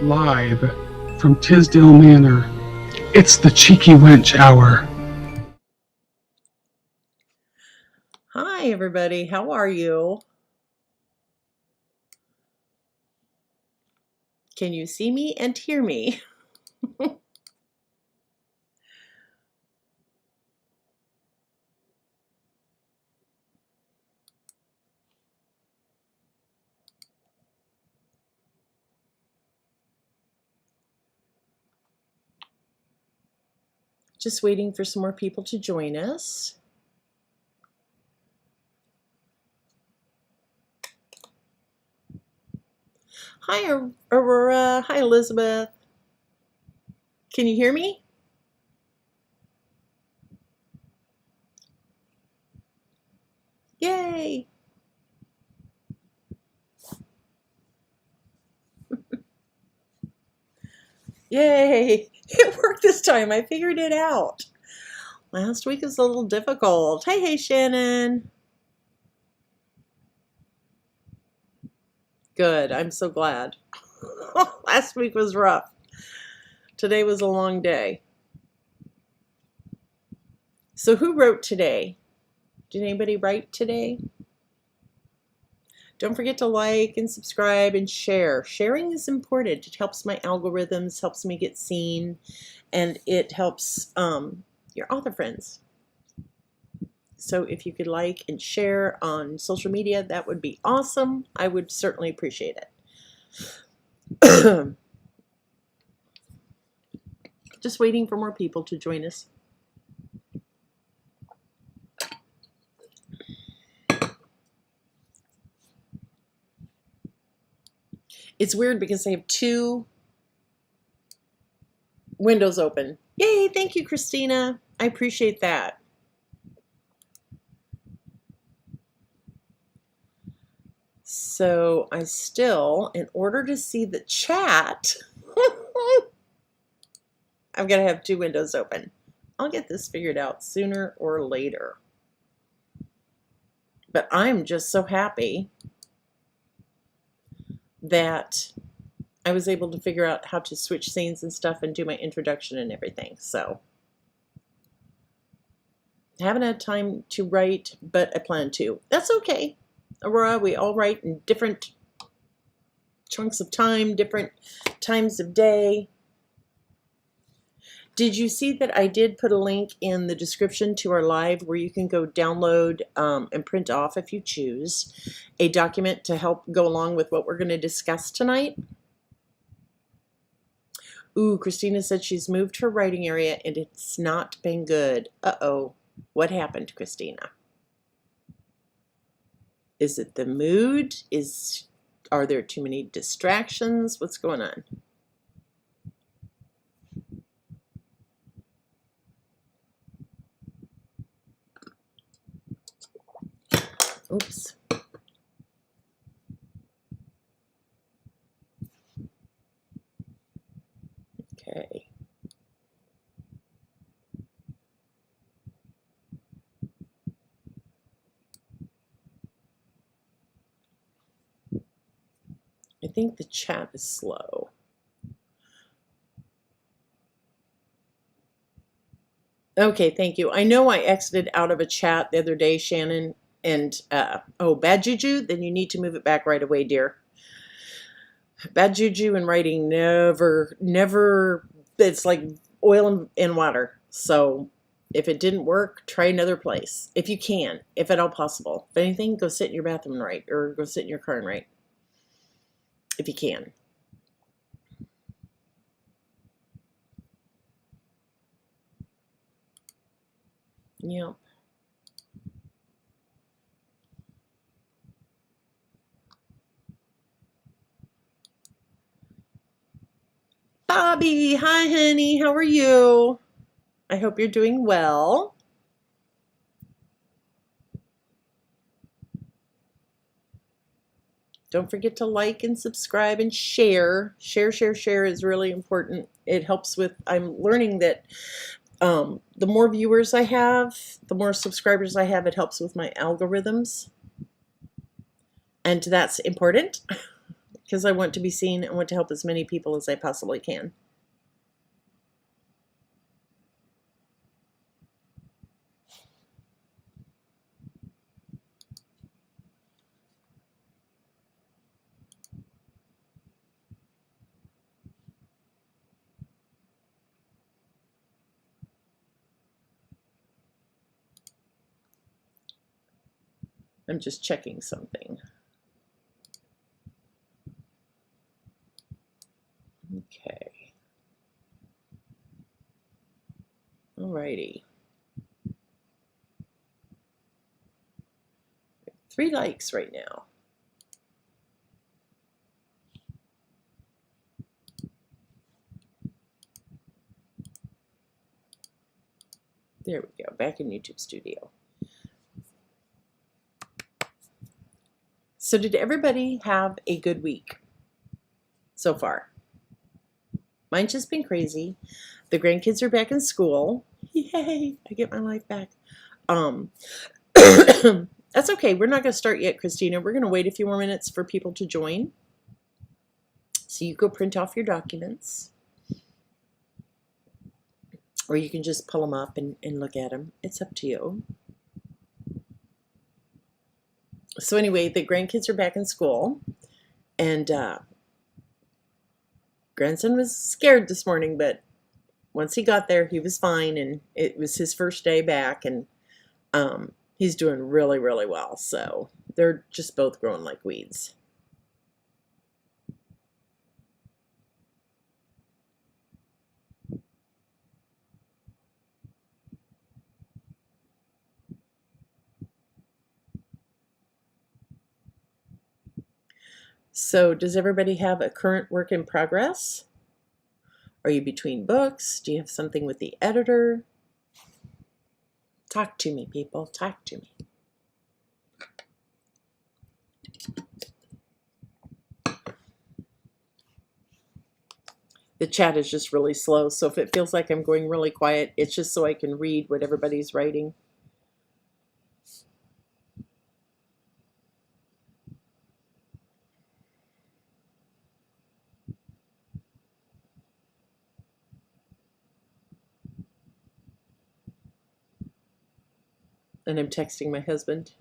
Live from Tisdale Manor, it's the Cheeky Wench Hour. Hi, everybody. How are you? Can you see me and hear me? Just waiting for some more people to join us. Hi, Aurora. Hi, Elizabeth. Can you hear me? Yay! Yay! It worked this time. I figured it out. Last week was a little difficult. Hey, Shannon. Good. I'm so glad. Last week was rough. Today was a long day. So who wrote today? Did anybody write today? Don't forget to like and subscribe and share. Sharing is important. It helps my algorithms, helps me get seen, and it helps your author friends. So if you could like and share on social media, that would be awesome. I would certainly appreciate it. Just waiting for more people to join us. It's weird because I have two windows open. Yay, thank you, Christina. I appreciate that. So I still, in order to see the chat, I've got to have two windows open. I'll get this figured out sooner or later. But I'm just so happy that I was able to figure out how to switch scenes and stuff and do my introduction and everything. So I haven't had time to write, but I plan to. That's okay. Aurora, we all write in different chunks of time, different times of day. Did you see that I did put a link in the description to our live where you can go download and print off, if you choose, a document to help go along with what we're going to discuss tonight? Ooh, Christina said she's moved her writing area and it's not been good. Uh-oh. What happened, Christina? Is it the mood? Are there too many distractions? What's going on? Oops. Okay. I think the chat is slow. Okay, thank you. I know I exited out of a chat the other day, Shannon, and oh, bad juju? Then you need to move it back right away, dear. Bad juju in writing never, it's like oil and water. So if it didn't work, try another place. If you can, if at all possible. If anything, go sit in your bathroom and write, or go sit in your car and write. If you can. Yep. Bobby, hi honey, how are you? I hope you're doing well. Don't forget to like and subscribe and share. Share is really important. It helps with, I'm learning that the more viewers I have, the more subscribers I have, it helps with my algorithms. And that's important. because I want to be seen. I want to help as many people as I possibly can. I'm just checking something. Okay. Alrighty. 3 likes right now. There we go, back in YouTube Studio. So did everybody have a good week so far? Mine's just been crazy. The grandkids are back in school. Yay, I get my life back. That's okay. We're not going to start yet, Christina. We're going to wait a few more minutes for people to join. So you go print off your documents. Or you can just pull them up and look at them. It's up to you. So anyway, the grandkids are back in school. And grandson was scared this morning, but once he got there, he was fine. And it was his first day back. And he's doing really, really well. So they're just both growing like weeds. So does everybody have a current work in progress? Are you between books? Do you have something with the editor? Talk to me, people. Talk to me. The chat is just really slow, so if it feels like I'm going really quiet, it's just so I can read what everybody's writing. And I'm texting my husband.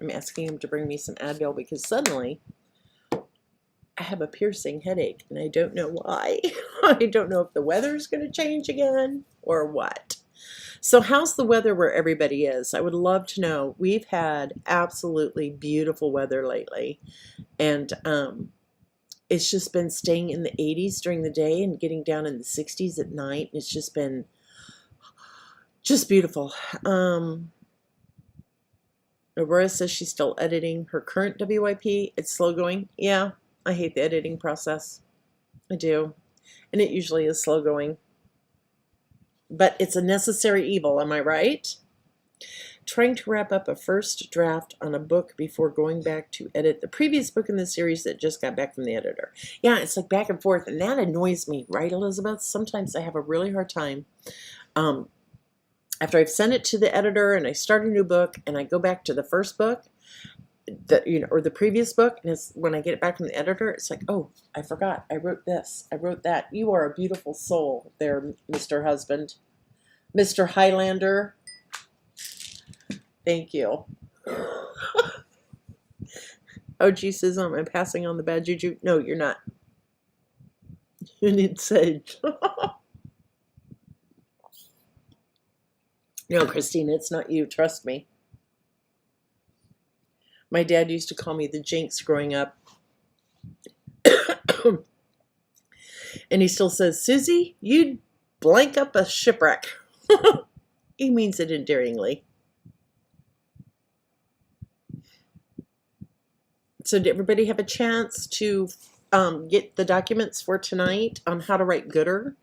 I'm asking him to bring me some Advil because suddenly I have a piercing headache and I don't know why. I don't know if the weather's going to change again or what. So how's the weather where everybody is? I would love to know. We've had absolutely beautiful weather lately. And it's just been staying in the 80s during the day and getting down in the 60s at night. It's just been just beautiful. Aurora says she's still editing her current WYP. It's slow going. Yeah, I hate the editing process. I do. And it usually is slow going. But it's a necessary evil, am I right? Trying to wrap up a first draft on a book before going back to edit the previous book in the series that just got back from the editor. Yeah, it's like back and forth, and that annoys me, right, Elizabeth? Sometimes I have a really hard time. After I've sent it to the editor and I start a new book and I go back to the first book, or the previous book, and it's when I get it back from the editor, it's like, oh, I forgot. I wrote this. I wrote that. You are a beautiful soul there, Mr. Husband. Mr. Highlander. Thank you. OG says, I'm passing on the bad juju. No, you're not. You need sage. No, Christina, it's not you. Trust me. My dad used to call me the jinx growing up. And he still says, Susie, you'd blank up a shipwreck. He means it endearingly. So did everybody have a chance to get the documents for tonight on how to write gooder?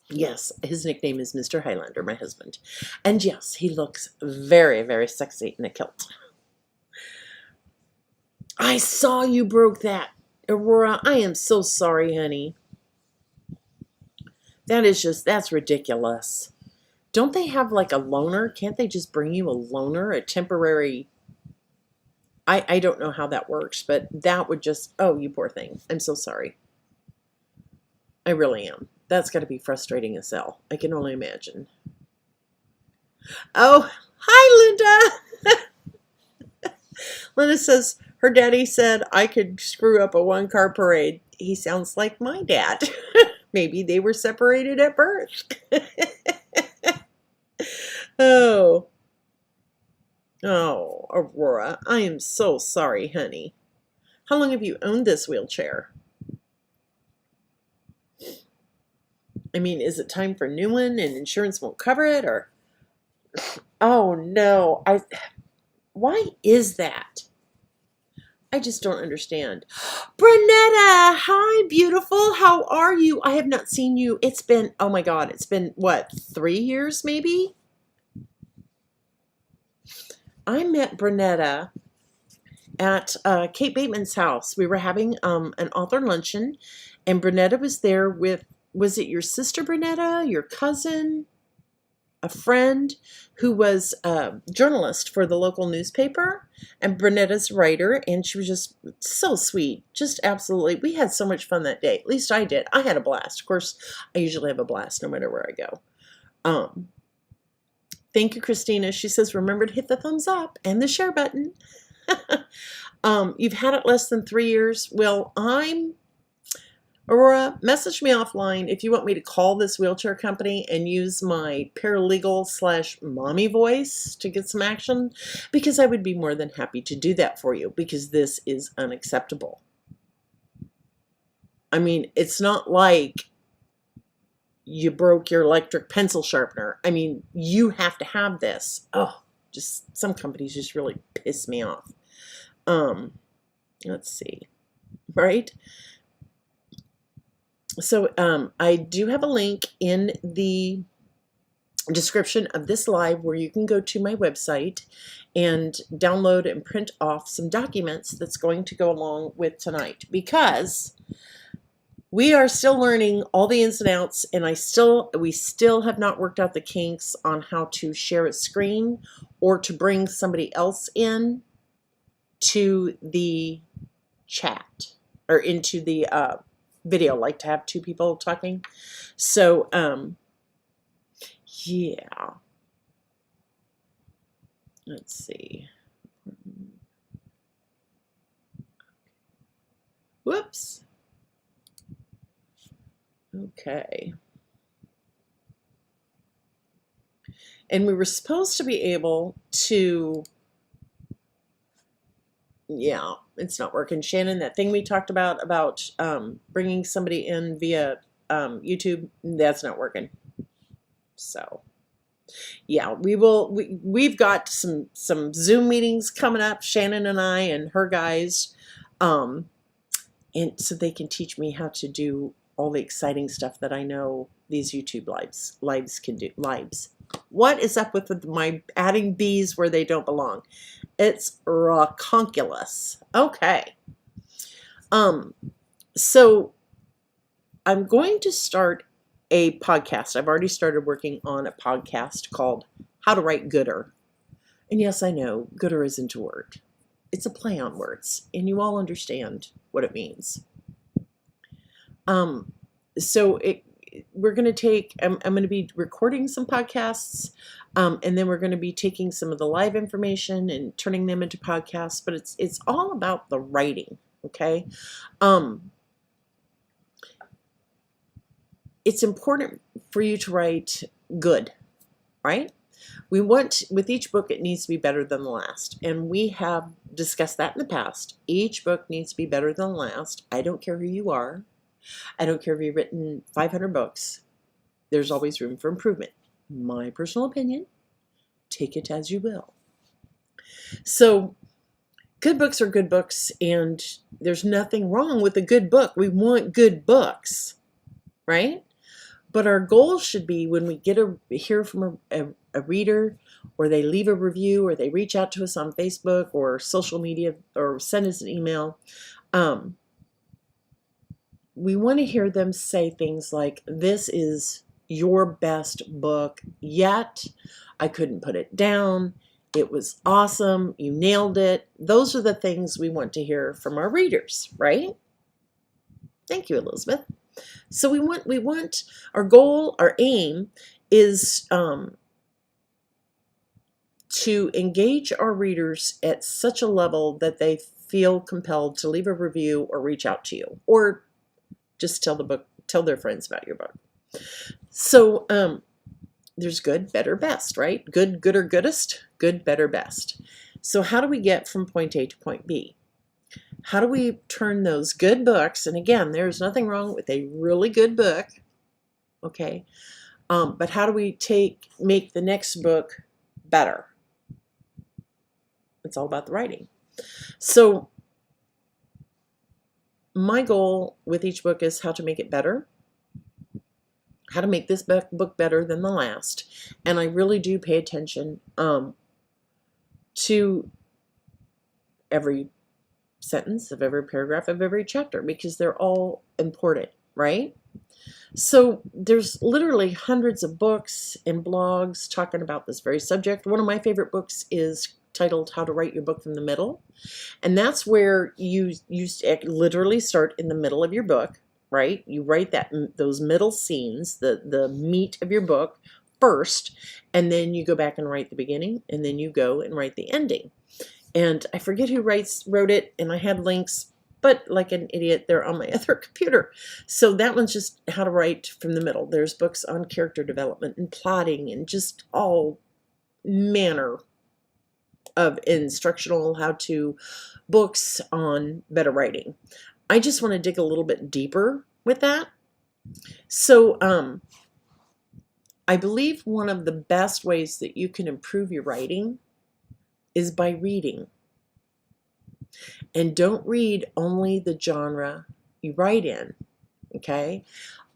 Yes, his nickname is Mr. Highlander, my husband. And yes, he looks very, very sexy in a kilt. I saw you broke that, Aurora. I am so sorry, honey. That's ridiculous. Don't they have like a loaner? Can't they just bring you a loaner, a temporary? I don't know how that works, but that would just, oh, you poor thing. I'm so sorry. I really am. That's got to be frustrating as hell. I can only imagine. Oh, hi, Linda. Linda says her daddy said I could screw up a one-car parade. He sounds like my dad. Maybe they were separated at birth. Oh. Oh, Aurora, I am so sorry, honey. How long have you owned this wheelchair? I mean, is it time for a new one and insurance won't cover it, or? Oh no, why is that? I just don't understand. Brunetta, hi, beautiful. How are you? I have not seen you. It's been, oh my God, it's been what, 3 years maybe? I met Brunetta at Kate Bateman's house. We were having an author luncheon, and Brunetta was there with, was it your sister Brunetta, your cousin, a friend who was a journalist for the local newspaper, and Brunetta's writer, and she was just so sweet, just absolutely. We had so much fun that day. At least I did. I had a blast. Of course, I usually have a blast no matter where I go. Thank you, Christina. She says, remember to hit the thumbs up and the share button. You've had it less than 3 years. Well, Aurora, message me offline if you want me to call this wheelchair company and use my paralegal / mommy voice to get some action, because I would be more than happy to do that for you, because this is unacceptable. I mean, it's not like you broke your electric pencil sharpener. I mean, you have to have this. Oh, just some companies just really piss me off. Let's see, right? So I do have a link in the description of this live where you can go to my website and download and print off some documents that's going to go along with tonight, because we are still learning all the ins and outs, and we still have not worked out the kinks on how to share a screen or to bring somebody else in to the chat or into the video, like to have 2 people talking. So yeah, let's see. Whoops. Okay. And we were supposed to be able to, yeah, it's not working. Shannon, that thing we talked about bringing somebody in via YouTube, that's not working. So yeah, we've got some Zoom meetings coming up, Shannon and I and her guys, and so they can teach me how to do all the exciting stuff that I know these YouTube lives can do. Lives. What is up with my adding B's where they don't belong? It's raconculous. Okay. So I'm going to start a podcast. I've already started working on a podcast called How to Write Gooder. And yes, I know, gooder isn't a word. It's a play on words, and you all understand what it means. So we're going to take, I'm going to be recording some podcasts, and then we're going to be taking some of the live information and turning them into podcasts, but it's all about the writing, okay? It's important for you to write good, right? We want, with each book, it needs to be better than the last, and we have discussed that in the past. Each book needs to be better than the last. I don't care who you are. I don't care if you've written 500 books. There's always room for improvement. My personal opinion, take it as you will. So good books are good books, and there's nothing wrong with a good book. We want good books, right? But our goal should be, when we hear from a reader, or they leave a review, or they reach out to us on Facebook or social media, or send us an email, we want to hear them say things like, this is your best book yet. I couldn't put it down. It was awesome. You nailed it. Those are the things we want to hear from our readers, right? Thank you, Elizabeth. So we want our goal, our aim is to engage our readers at such a level that they feel compelled to leave a review or reach out to you, or just tell their friends about your book. So there's good, better, best, right? Good, gooder, goodest, good, better, best. So how do we get from point A to point B? How do we turn those good books, and again, there's nothing wrong with a really good book, okay? But how do we make the next book better? It's all about the writing. So my goal with each book is how to make it better, how to make this book better than the last. And I really do pay attention to every sentence of every paragraph of every chapter, because they're all important, right? So there's literally hundreds of books and blogs talking about this very subject. One of my favorite books is titled How to Write Your Book from the Middle. And that's where you literally start in the middle of your book, right? You write those middle scenes, the meat of your book first, and then you go back and write the beginning, and then you go and write the ending. And I forget who wrote it, and I had links, but like an idiot, they're on my other computer. So that one's just how to write from the middle. There's books on character development and plotting and just all manner of instructional how-to books on better writing. I just want to dig a little bit deeper with that. So I believe one of the best ways that you can improve your writing is by reading. And don't read only the genre you write in, okay?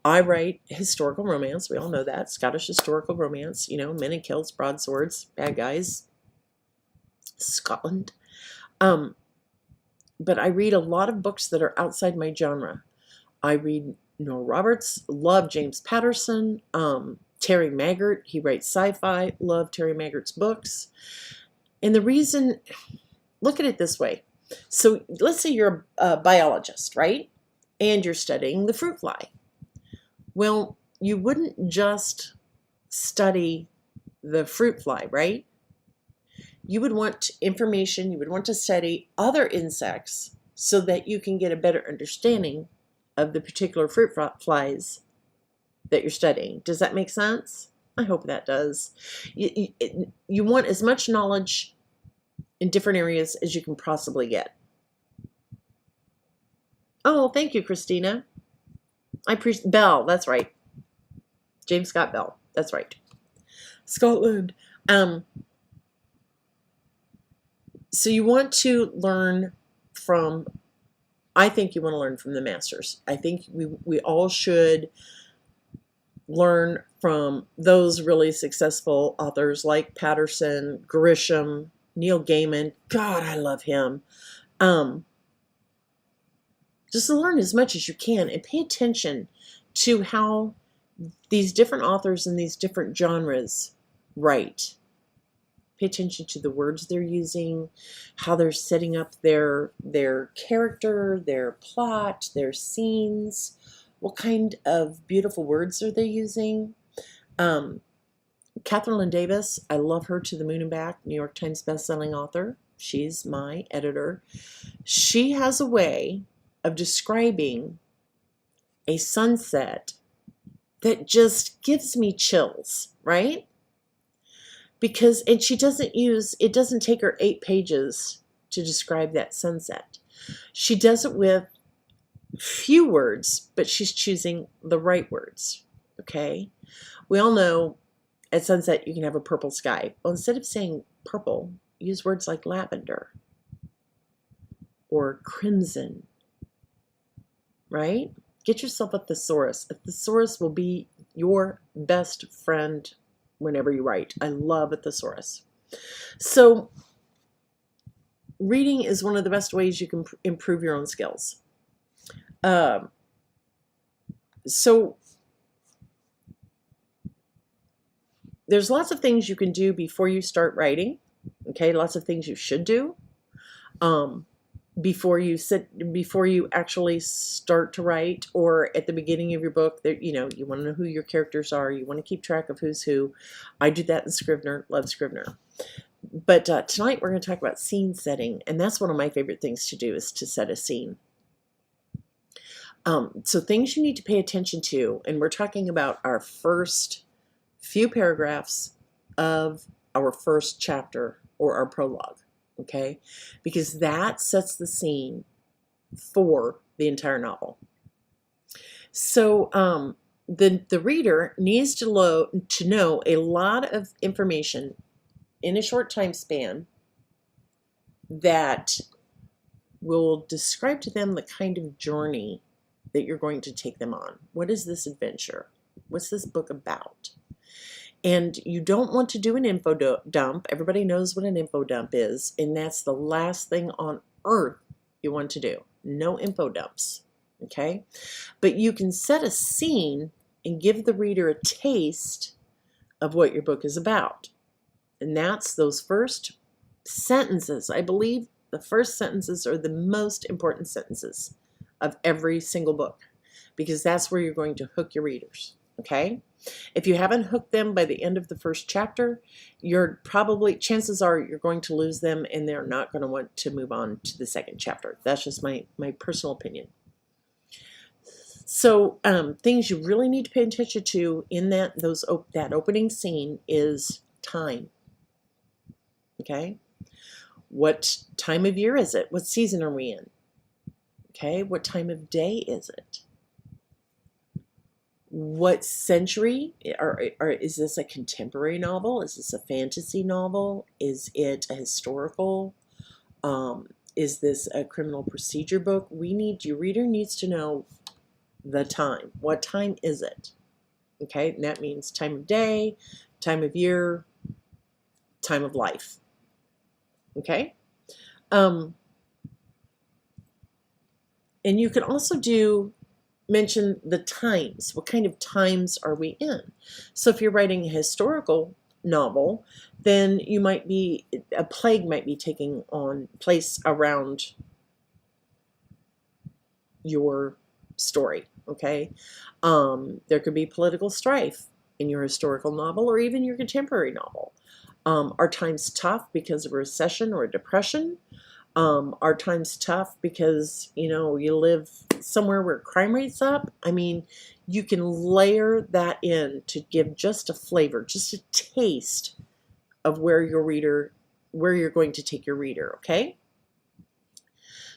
I write historical romance. We all know that. Scottish historical romance, you know, men in kilts, broadswords, bad guys, Scotland. But I read a lot of books that are outside my genre. I read Nora Roberts, love James Patterson, Terry Maggart, he writes sci-fi, love Terry Maggart's books. And the reason, look at it this way. So let's say you're a biologist, right? And you're studying the fruit fly. Well, you wouldn't just study the fruit fly, right? You would want information, you would want to study other insects so that you can get a better understanding of the particular fruit flies that you're studying. Does that make sense? I hope that does. You want as much knowledge in different areas as you can possibly get. Oh, thank you, Christina. Bell, that's right. James Scott Bell, that's right. Scotland. So you want to learn from, I think you want to learn from the masters. I think we all should learn from those really successful authors like Patterson, Grisham, Neil Gaiman. God, I love him. Just to learn as much as you can and pay attention to how these different authors in these different genres write. Pay attention to the words they're using, how they're setting up their character, their plot, their scenes. What kind of beautiful words are they using? Catherine Lynn Davis, I love her to the moon and back, New York Times bestselling author. She's my editor. She has a way of describing a sunset that just gives me chills, right? Because, and she doesn't it doesn't take her 8 pages to describe that sunset. She does it with few words, but she's choosing the right words, okay? We all know at sunset you can have a purple sky. Well, instead of saying purple, use words like lavender or crimson, right? Get yourself a thesaurus. A thesaurus will be your best friend whenever you write. I love a thesaurus. So reading is one of the best ways you can improve your own skills. So there's lots of things you can do before you start writing. Okay, lots of things you should do before you actually start to write, or at the beginning of your book. That you want to know who your characters are. You want to keep track of who's who. I do that in Scrivener. Love Scrivener. But tonight we're going to talk about scene setting, and that's one of my favorite things to do, is to set a scene. So things you need to pay attention to, and we're talking about our first few paragraphs of our first chapter or our prologue, okay? Because that sets the scene for the entire novel. So the reader needs to know a lot of information in a short time span that will describe to them the kind of journey that you're going to take them on. What is this adventure? What's this book about? And you don't want to do an info dump. Everybody knows what an info dump is, and that's the last thing on earth you want to do. No info dumps, okay? But you can set a scene and give the reader a taste of what your book is about. And that's those first sentences. I believe the first sentences are the most important sentences of every single book, because that's where you're going to hook your readers, okay? If you haven't hooked them by the end of the first chapter, chances are you're going to lose them, and they're not going to want to move on to the second chapter. That's just my personal opinion. So things you really need to pay attention to in that opening scene is time. Okay? What time of year is it? What season are we in? Okay? What time of day is it? What century? Is this a contemporary novel? Is this a fantasy novel? Is it a historical? Is this a criminal procedure book? Your reader needs to know the time. What time is it? Okay? And that means time of day, time of year, time of life. Okay? And you can also mention the times. What kind of times are we in? So if you're writing a historical novel, then a plague might be taking on place around your story, okay? There could be political strife in your historical novel or even your contemporary novel. Are times tough because of a recession or a depression? Are times tough because, you live somewhere where crime rate's up? I mean, you can layer that in to give just a flavor, just a taste of where you're going to take your reader, okay?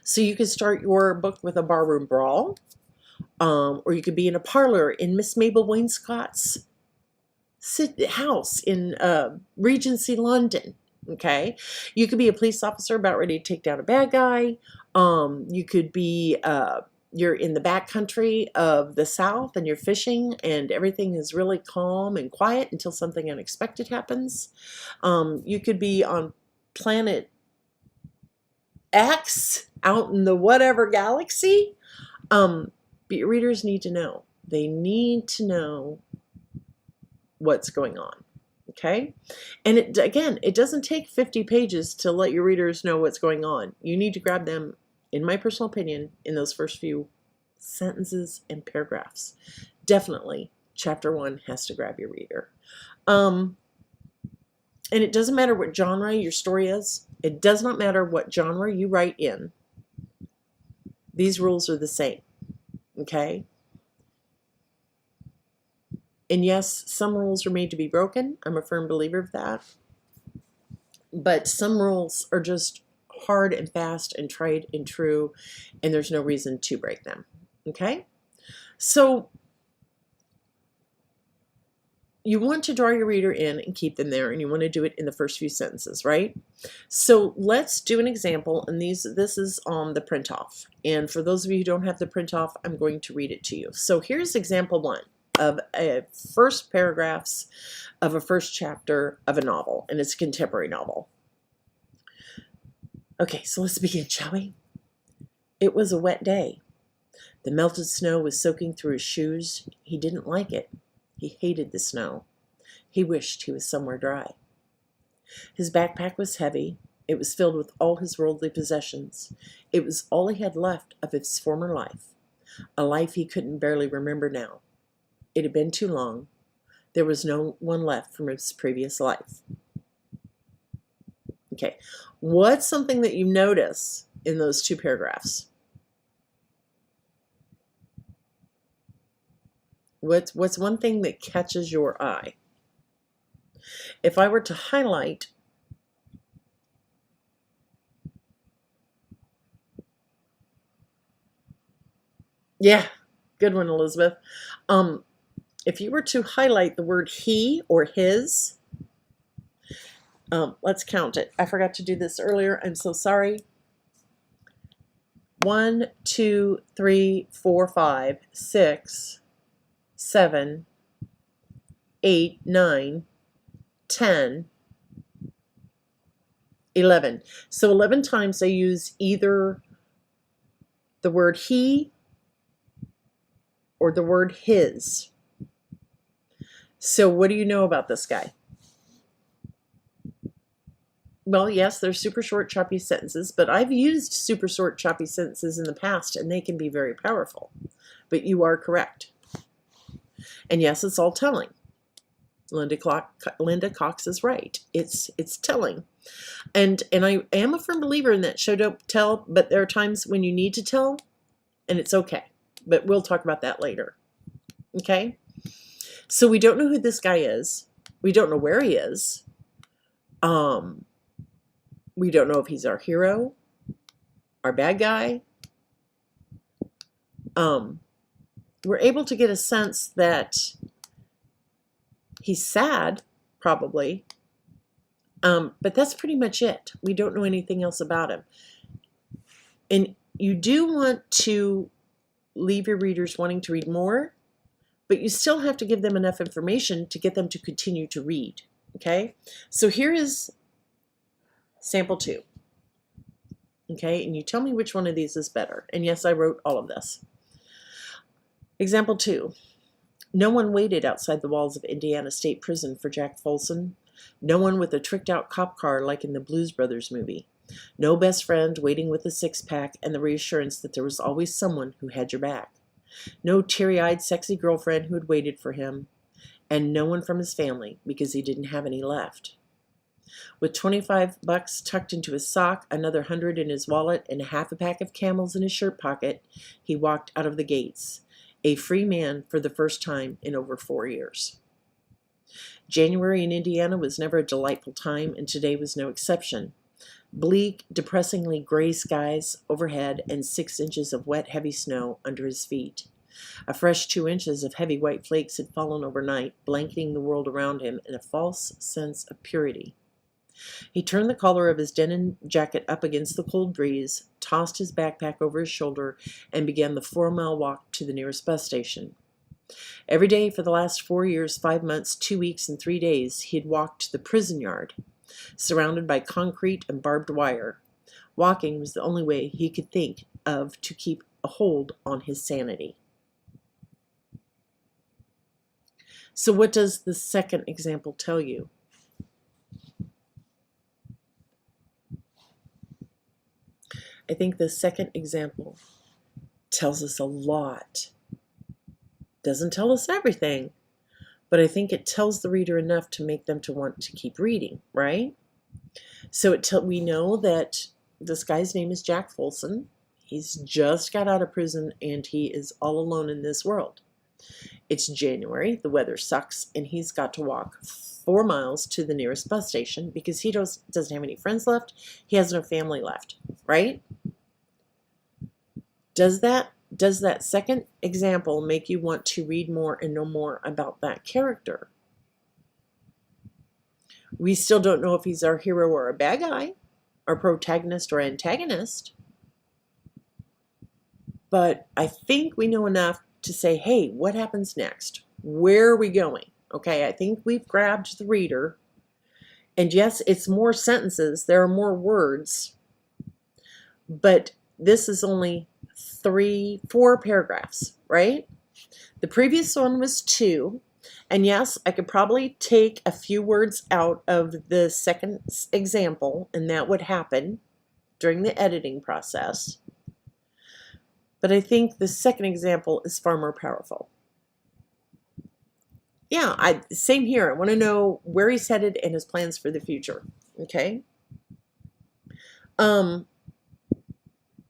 So you could start your book with a barroom brawl, or you could be in a parlor in Miss Mabel Wainscott's house in Regency, London. Okay, you could be a police officer about ready to take down a bad guy. You could be you're in the backcountry of the South and you're fishing and everything is really calm and quiet until something unexpected happens. You could be on planet X out in the whatever galaxy. But your readers need to know. They need to know what's going on. Okay? And it doesn't take 50 pages to let your readers know what's going on. You need to grab them, in my personal opinion, in those first few sentences and paragraphs. Definitely, chapter 1 has to grab your reader. And it doesn't matter what genre your story is. It does not matter what genre you write in. These rules are the same. Okay? And yes, some rules are made to be broken. I'm a firm believer of that. But some rules are just hard and fast and tried and true, and there's no reason to break them. Okay? So you want to draw your reader in and keep them there, and you want to do it in the first few sentences, right? So let's do an example, and this is on the print off. And for those of you who don't have the print off, I'm going to read it to you. So here's example 1 of a first paragraphs of a first chapter of a novel, and it's a contemporary novel. Okay, so let's begin, shall we? It was a wet day. The melted snow was soaking through his shoes. He didn't like it. He hated the snow. He wished he was somewhere dry. His backpack was heavy. It was filled with all his worldly possessions. It was all he had left of his former life, a life he couldn't barely remember now. It had been too long. There was no one left from his previous life. Okay, what's something that you notice in those two paragraphs? What's one thing that catches your eye? If I were to highlight yeah, good one, Elizabeth. If you were to highlight the word he or his, let's count it. I forgot to do this earlier. I'm so sorry. 1, 2, 3, 4, 5, 6, 7, 8, 9, 10, 11. So 11 times I use either the word he or the word his. So what do you know about this guy? Well, yes, they're super short, choppy sentences, but I've used super short, choppy sentences in the past, and they can be very powerful. But you are correct. And yes, it's all telling. Linda Cox is right. It's telling. And I am a firm believer in that show don't tell, but there are times when you need to tell, and it's okay. But we'll talk about that later. Okay? So we don't know who this guy is. We don't know where he is. We don't know if he's our hero, our bad guy. We're able to get a sense that he's sad, probably. But that's pretty much it. We don't know anything else about him. And you do want to leave your readers wanting to read more, but you still have to give them enough information to get them to continue to read. Okay? So here is sample 2. Okay? And you tell me which one of these is better. And yes, I wrote all of this. Example 2. No one waited outside the walls of Indiana State Prison for Jack Folsom. No one with a tricked-out cop car like in the Blues Brothers movie. No best friend waiting with a six-pack and the reassurance that there was always someone who had your back. No teary-eyed, sexy girlfriend who had waited for him. And no one from his family because he didn't have any left. With $25 tucked into his sock, another 100 in his wallet, and half a pack of Camels in his shirt pocket, he walked out of the gates, a free man for the first time in over 4 years. January in Indiana was never a delightful time, and today was no exception. Bleak, depressingly gray skies overhead and 6 inches of wet, heavy snow under his feet. A fresh 2 inches of heavy white flakes had fallen overnight, blanketing the world around him in a false sense of purity. He turned the collar of his denim jacket up against the cold breeze, tossed his backpack over his shoulder, and began the 4-mile walk to the nearest bus station. Every day for the last 4 years, 5 months, 2 weeks, and 3 days, he had walked to the prison yard, surrounded by concrete and barbed wire. Walking was the only way he could think of to keep a hold on his sanity. So what does the second example tell you? I think the second example tells us a lot. Doesn't tell us everything, but I think it tells the reader enough to make them to want to keep reading, right? So we know that this guy's name is Jack Folsom. He's just got out of prison and he is all alone in this world. It's January, the weather sucks, and he's got to walk 4 miles to the nearest bus station because he doesn't have any friends left. He has no family left, right? Does that second example make you want to read more and know more about that character? We still don't know if he's our hero or a bad guy, or protagonist or antagonist. But I think we know enough to say, hey, what happens next? Where are we going? Okay, I think we've grabbed the reader. And yes, it's more sentences. There are more words. But this is only 4 paragraphs, right? The previous one was 2. And yes, I could probably take a few words out of the second example, and that would happen during the editing process. But I think the second example is far more powerful. Yeah, same here. I want to know where he's headed and his plans for the future. Okay. It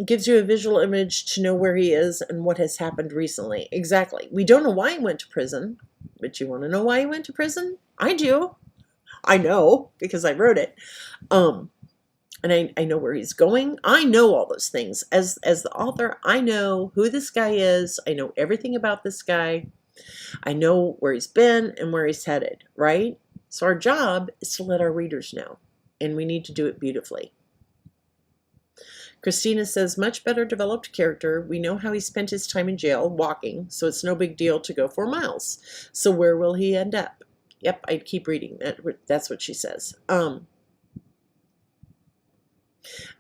gives you a visual image to know where he is and what has happened recently. Exactly. We don't know why he went to prison, but you want to know why he went to prison? I do. I know because I wrote it. And I know where he's going. I know all those things. As the author, I know who this guy is. I know everything about this guy. I know where he's been and where he's headed, right? So our job is to let our readers know, and we need to do it beautifully. Christina says, much better developed character. We know how he spent his time in jail, walking, so it's no big deal to go 4 miles. So where will he end up? Yep, I'd keep reading. That's what she says.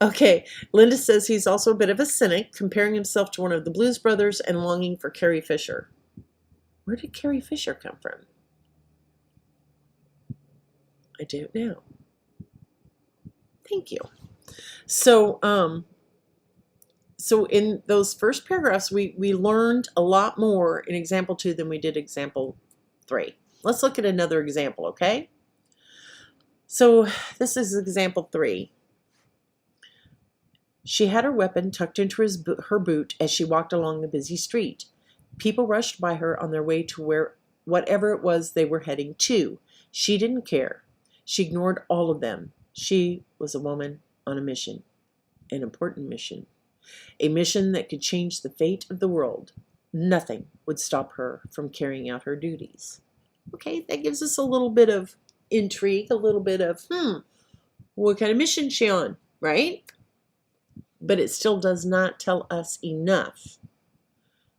Okay, Linda says he's also a bit of a cynic, comparing himself to one of the Blues Brothers and longing for Carrie Fisher. Where did Carrie Fisher come from? I don't know. Thank you. So, so in those first paragraphs, we learned a lot more in example 2 than we did example 3. Let's look at another example, okay? So this is example 3. She had her weapon tucked into her boot as she walked along the busy street. People rushed by her on their way to whatever it was they were heading to. She didn't care. She ignored all of them. She was a woman on a mission, an important mission, a mission that could change the fate of the world. Nothing would stop her from carrying out her duties. Okay, that gives us a little bit of intrigue, a little bit of, what kind of mission is she on, right? But it still does not tell us enough.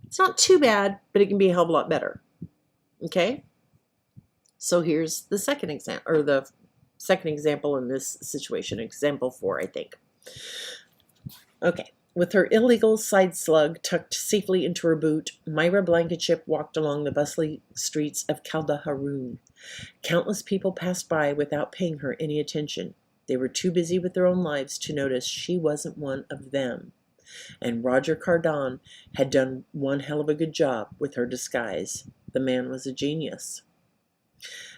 It's not too bad, but it can be a hell of a lot better. Okay? So here's the second example, or the second example in this situation, example 4, I think. Okay. With her illegal side slug tucked safely into her boot, Myra Blankenship walked along the bustling streets of Caldaharoon. Countless people passed by without paying her any attention. They were too busy with their own lives to notice she wasn't one of them. And Roger Cardon had done one hell of a good job with her disguise. The man was a genius.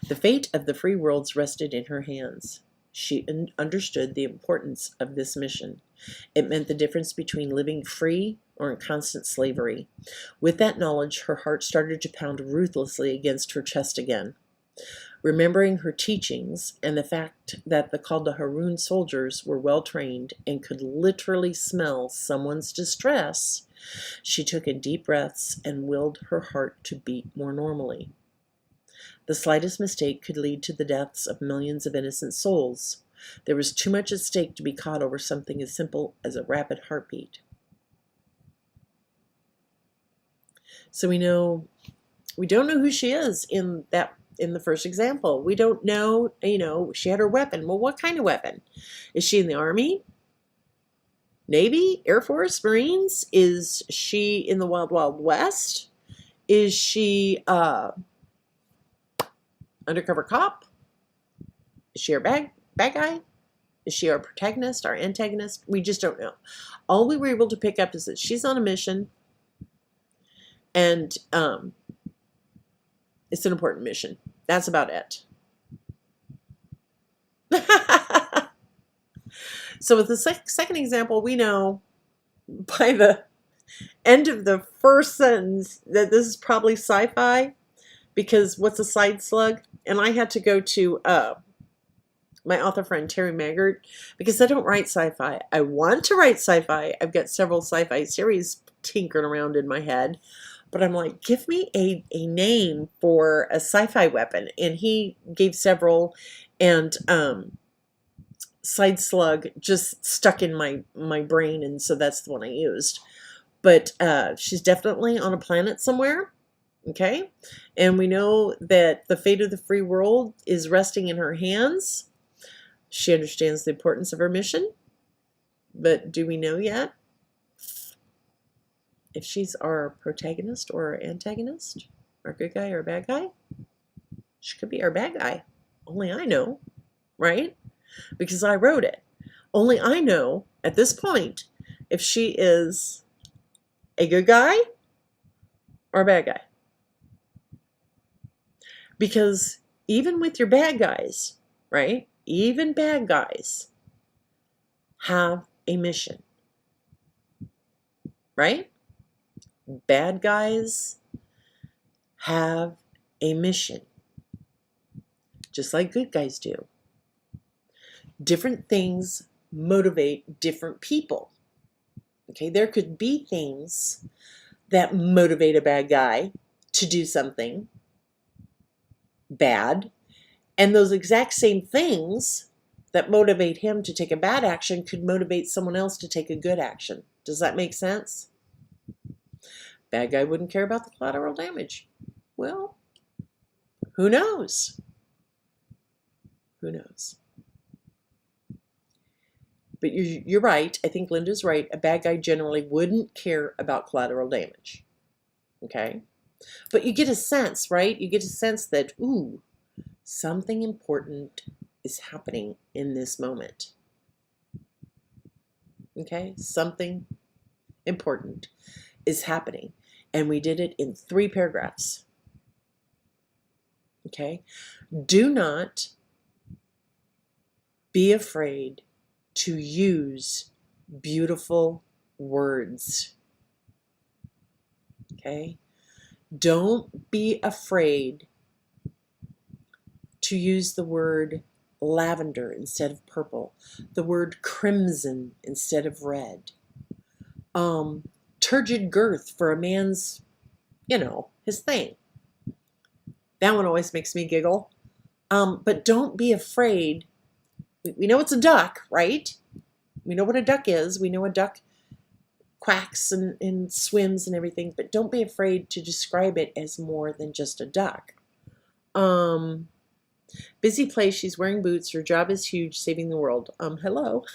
The fate of the free worlds rested in her hands. She understood the importance of this mission. It meant the difference between living free or in constant slavery. With that knowledge, her heart started to pound ruthlessly against her chest again. Remembering her teachings and the fact that the Caldaharoon soldiers were well trained and could literally smell someone's distress, she took in deep breaths and willed her heart to beat more normally. The slightest mistake could lead to the deaths of millions of innocent souls. There was too much at stake to be caught over something as simple as a rapid heartbeat. So we don't know who she is in the first example. We don't know, she had her weapon. Well, what kind of weapon? Is she in the Army? Navy? Air Force? Marines? Is she in the Wild Wild West? Is she undercover cop? Is she our bad guy? Is she our protagonist, our antagonist? We just don't know. All we were able to pick up is that she's on a mission, and it's an important mission. That's about it. So with the second example, we know by the end of the first sentence that this is probably sci-fi, because what's a side slug? And I had to go to my author friend Terry Maggart, because I don't write sci-fi. I want to write sci-fi. I've got several sci-fi series tinkering around in my head, but I'm like, give me a name for a sci-fi weapon. And he gave several, and side slug just stuck in my brain, and so that's the one I used. But she's definitely on a planet somewhere. Okay, and we know that the fate of the free world is resting in her hands. She understands the importance of her mission, but do we know yet? if she's our protagonist or our antagonist, our good guy or bad guy, she could be our bad guy. Only I know, right? Because I wrote it. Only I know at this point if she is a good guy or a bad guy. Because even with your bad guys, right? Even bad guys have a mission, right? Bad guys have a mission, just like good guys do. Different things motivate different people. Okay, there could be things that motivate a bad guy to do something bad, and those exact same things that motivate him to take a bad action could motivate someone else to take a good action. Does that make sense? Bad guy wouldn't care about the collateral damage. Well, who knows? Who knows? But you're right. I think Linda's right. A bad guy generally wouldn't care about collateral damage. Okay? But you get a sense, right? You get a sense that, ooh, something important is happening in this moment. Okay? Something important is happening. And we did it in 3 paragraphs. Okay? Do not be afraid to use beautiful words. Okay? Don't be afraid to use the word lavender instead of purple, the word crimson instead of red. Turgid girth for a man's, his thing. That one always makes me giggle. But don't be afraid. We know it's a duck, right? We know what a duck is. We know a duck quacks and swims and everything, but don't be afraid to describe it as more than just a duck. Busy place, she's wearing boots, her job is huge, saving the world. Hello.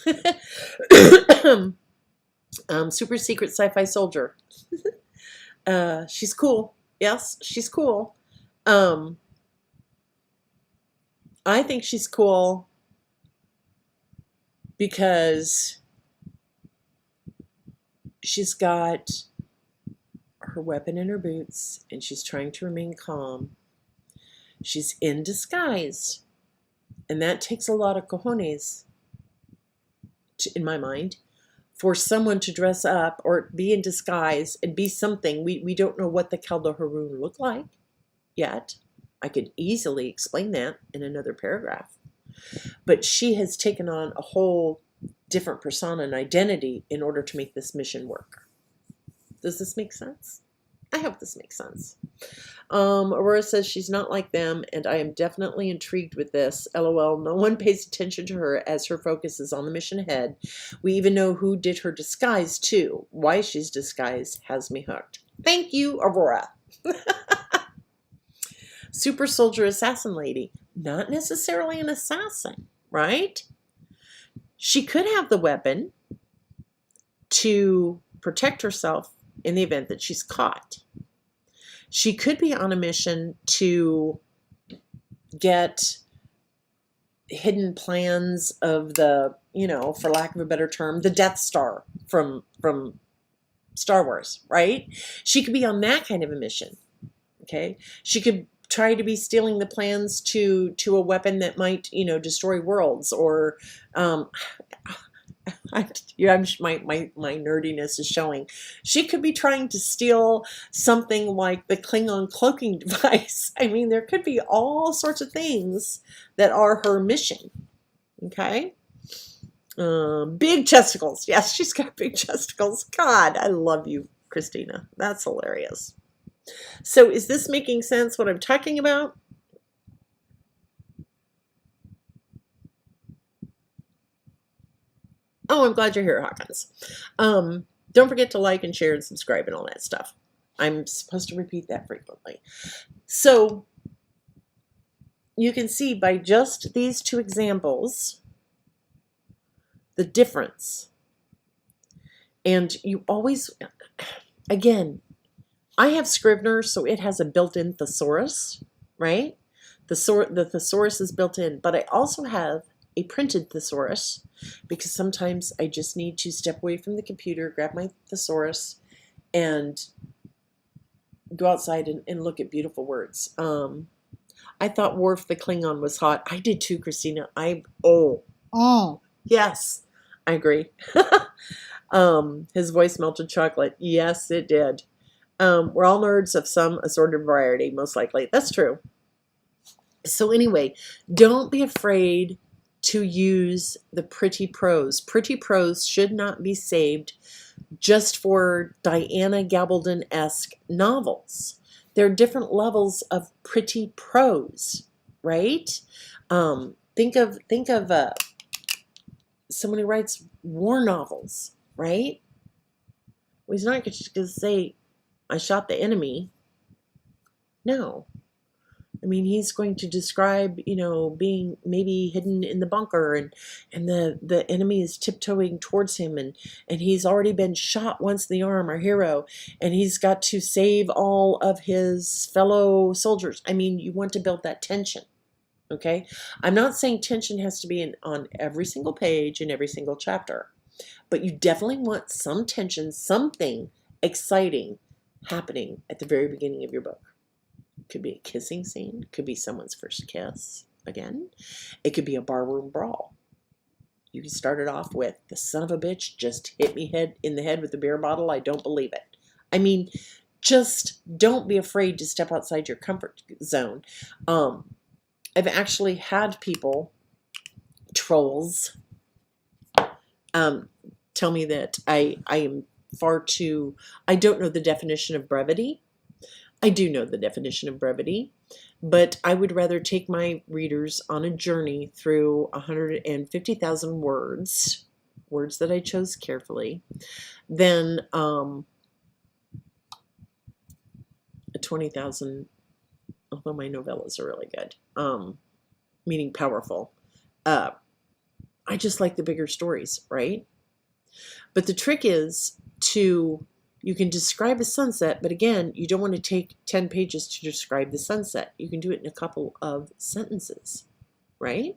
Super secret sci-fi soldier. She's cool. Yes, she's cool. I think she's cool because she's got her weapon in her boots and she's trying to remain calm. She's in disguise, and that takes a lot of cojones, in my mind, for someone to dress up or be in disguise and be something. We don't know what the Caldo Haroon looked like yet. I could easily explain that in another paragraph. But she has taken on a whole different persona and identity in order to make this mission work. Does this make sense? I hope this makes sense. Aurora says she's not like them, and I am definitely intrigued with this. LOL, no one pays attention to her as her focus is on the mission ahead. We even know who did her disguise, too. Why she's disguised has me hooked. Thank you, Aurora. Super soldier assassin lady. Not necessarily an assassin, right? She could have the weapon to protect herself in the event that she's caught. She could be on a mission to get hidden plans of the, for lack of a better term, the Death Star from Star Wars, right? She could be on that kind of a mission, okay? She could try to be stealing the plans to a weapon that might, destroy worlds, or my nerdiness is showing. She could be trying to steal something like the Klingon cloaking device. I mean, there could be all sorts of things that are her mission. Okay? Big chesticles. Yes, she's got big chesticles. God, I love you, Christina. That's hilarious. So is this making sense, what I'm talking about? Oh, I'm glad you're here, Hawkins. Don't forget to like and share and subscribe and all that stuff. I'm supposed to repeat that frequently. So you can see by just these 2 examples the difference. And you always, Again, I have Scrivener, so it has a built-in thesaurus, right? The thesaurus is built in, but I also have a printed thesaurus because sometimes I just need to step away from the computer, grab my thesaurus, and go outside and look at beautiful words. I thought Worf the Klingon was hot. I did too, Christina. Yes, I agree. His voice melted chocolate. Yes, it did. We're all nerds of some assorted variety, most likely. That's true. So anyway, don't be afraid to use the pretty prose. Pretty prose should not be saved just for Diana Gabaldon-esque novels. There are different levels of pretty prose, right? Think of someone who writes war novels, right? Well, he's not just going to say, I shot the enemy. No. I mean, he's going to describe, being maybe hidden in the bunker and the enemy is tiptoeing towards him and he's already been shot once in the arm, our hero, and he's got to save all of his fellow soldiers. I mean, you want to build that tension, okay? I'm not saying tension has to be on every single page in every single chapter, but you definitely want some tension, something exciting happening at the very beginning of your book. Could be a kissing scene. Could be someone's first kiss. Again, it could be a barroom brawl. You can start it off with, the son of a bitch just hit me in the head with a beer bottle. I don't believe it. I mean, just don't be afraid to step outside your comfort zone. I've actually had people, trolls, tell me that I am far too, I don't know the definition of brevity. I do know the definition of brevity, but I would rather take my readers on a journey through 150,000 words that I chose carefully, than 20,000, although my novellas are really good, meaning powerful. I just like the bigger stories, right? But the trick is you can describe a sunset, but again, you don't want to take 10 pages to describe the sunset. You can do it in a couple of sentences, right?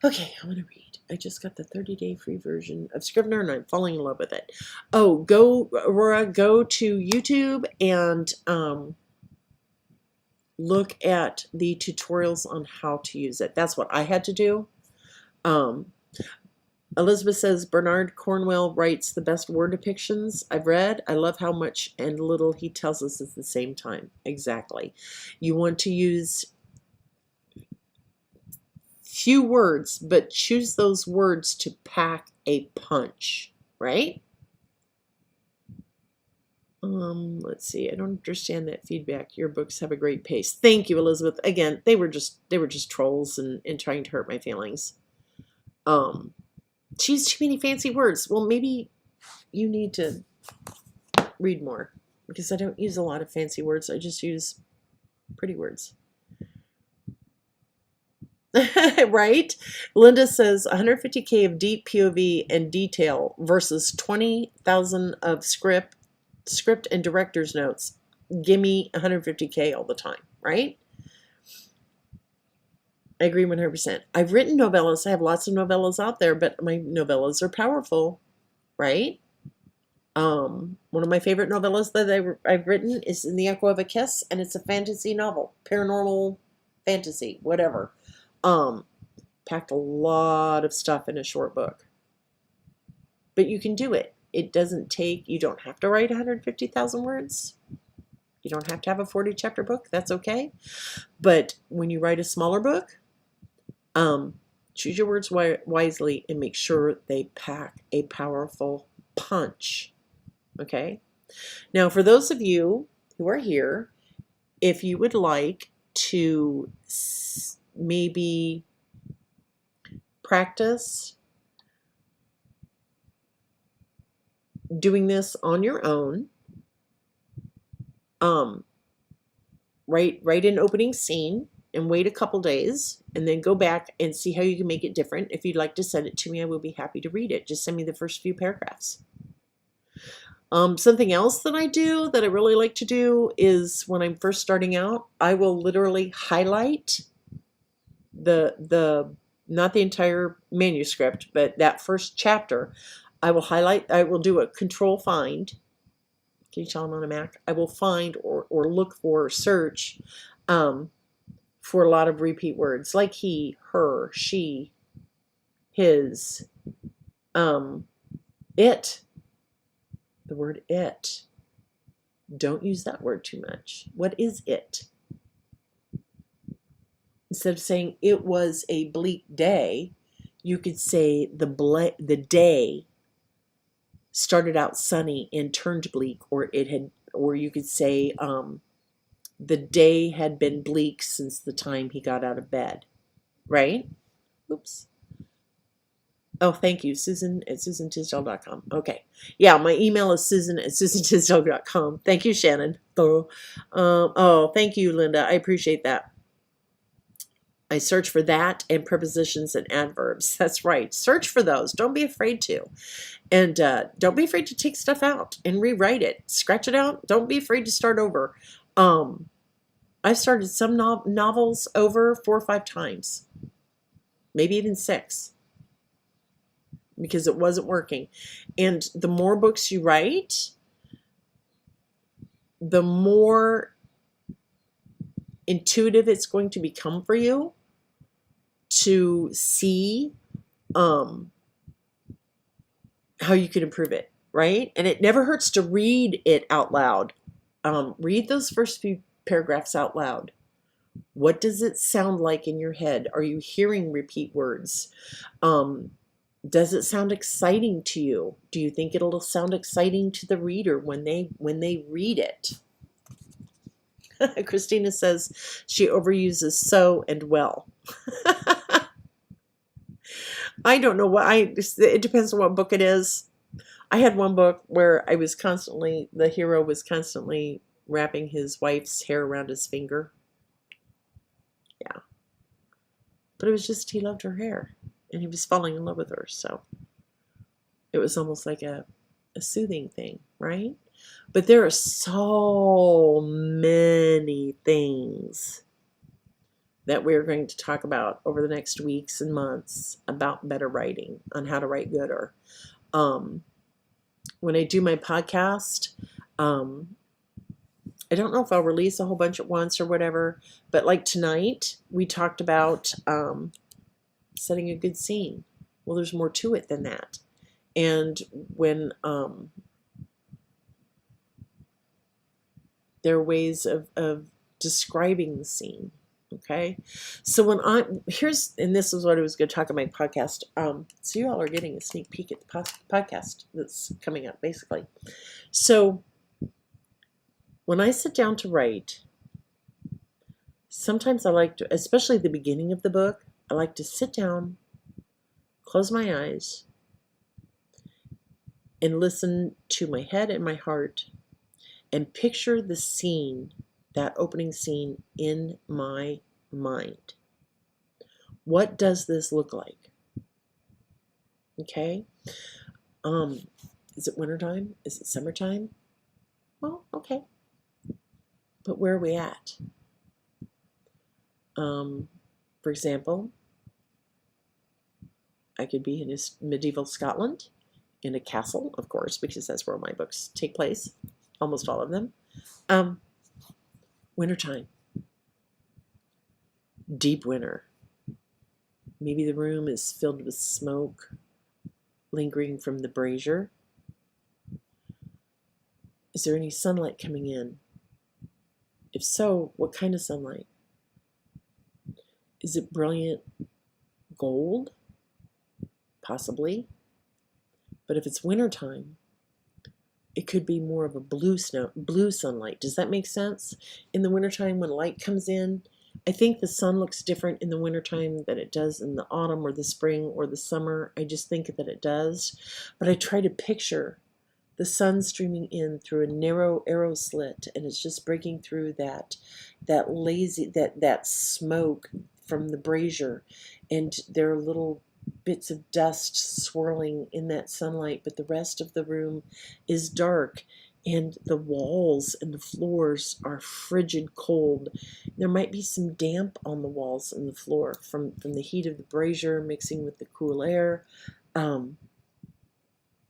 Okay, I'm going to read. I just got the 30-day free version of Scrivener, and I'm falling in love with it. Oh, Aurora, go to YouTube and look at the tutorials on how to use it. That's what I had to do. Elizabeth says, Bernard Cornwell writes the best word depictions I've read. I love how much and little he tells us at the same time. Exactly. You want to use few words, but choose those words to pack a punch, right? Let's see. I don't understand that feedback. Your books have a great pace. Thank you, Elizabeth. Again, they were just trolls and trying to hurt my feelings. Choose too many fancy words. Well, maybe you need to read more, because I don't use a lot of fancy words. I just use pretty words. Right? Linda says 150K of deep POV and detail versus 20,000 of script and director's notes. Give me 150K all the time, right? I agree 100%. I've written novellas. I have lots of novellas out there, but my novellas are powerful, right? One of my favorite novellas that I've written is In the Echo of a Kiss, and it's a fantasy novel, paranormal fantasy, whatever. Packed a lot of stuff in a short book. But you can do it. It doesn't take, you don't have to write 150,000 words. You don't have to have a 40-chapter book. That's okay. But when you write a smaller book, choose your words wisely and make sure they pack a powerful punch. Okay? Now, for those of you who are here, if you would like to maybe practice doing this on your own, write an opening scene and wait a couple days and then go back and see how you can make it different. If you'd like to send it to me, I will be happy to read it. Just send me the first few paragraphs. Something else that I do that I really like to do is when I'm first starting out, I will literally highlight the not the entire manuscript, but that first chapter. I will highlight. I will do a control find. Can you tell I'm on a Mac? I will find or look for search for a lot of repeat words like he, her, she, his, it. The word it. Don't use that word too much. What is it? Instead of saying it was a bleak day, you could say the day started out sunny and turned bleak, or you could say the day had been bleak since the time he got out of bed, right? Oops. Oh, thank you, Susan at SusanTisdale.com. Okay. Yeah, my email is Susan at SusanTisdale.com. Thank you, Shannon. Oh, thank you, Linda. I appreciate that. I search for that and prepositions and adverbs. That's right. Search for those. Don't be afraid to. And don't be afraid to take stuff out and rewrite it. Scratch it out. Don't be afraid to start over. I've started some novels over 4 or 5 times, maybe even 6, because it wasn't working. And the more books you write, the more intuitive it's going to become for you to see how you can improve it, right? And it never hurts to read it out loud. Read those first few paragraphs out loud. What does it sound like in your head? Are you hearing repeat words? Does it sound exciting to you? Do you think it'll sound exciting to the reader when they read it? Christina says she overuses so and well. I don't know it depends on what book it is. I had one book where the hero was constantly wrapping his wife's hair around his finger. Yeah. But it was just, he loved her hair and he was falling in love with her. So it was almost like a soothing thing, right? But there are so many things that we're going to talk about over the next weeks and months about better writing, on how to write gooder. When I do my podcast, I don't know if I'll release a whole bunch at once or whatever, but like tonight, we talked about setting a good scene. Well, there's more to it than that. And when there are ways of describing the scene. Okay, so and this is what I was going to talk about my podcast. So you all are getting a sneak peek at the podcast that's coming up, basically. So when I sit down to write, sometimes I like to, especially the beginning of the book, I like to sit down, close my eyes, and listen to my head and my heart, and picture the scene, that opening scene, in my mind. What does this look like? Okay. Is it wintertime? Is it summertime? Well, okay. But where are we at? For example, I could be in medieval Scotland, in a castle, of course, because that's where my books take place, almost all of them. Wintertime. Deep winter. Maybe the room is filled with smoke lingering from the brazier. Is there any sunlight coming in? If so, what kind of sunlight? Is it brilliant gold? Possibly. But if it's wintertime, it could be more of a blue sunlight. Does that make sense? In the wintertime, when light comes in, I think the sun looks different in the wintertime than it does in the autumn or the spring or the summer. I just think that it does. But I try to picture the sun streaming in through a narrow arrow slit, and it's just breaking through that smoke from the brazier, and there are little bits of dust swirling in that sunlight, but the rest of the room is dark, and the walls and the floors are frigid cold. There might be some damp on the walls and the floor from the heat of the brazier mixing with the cool air.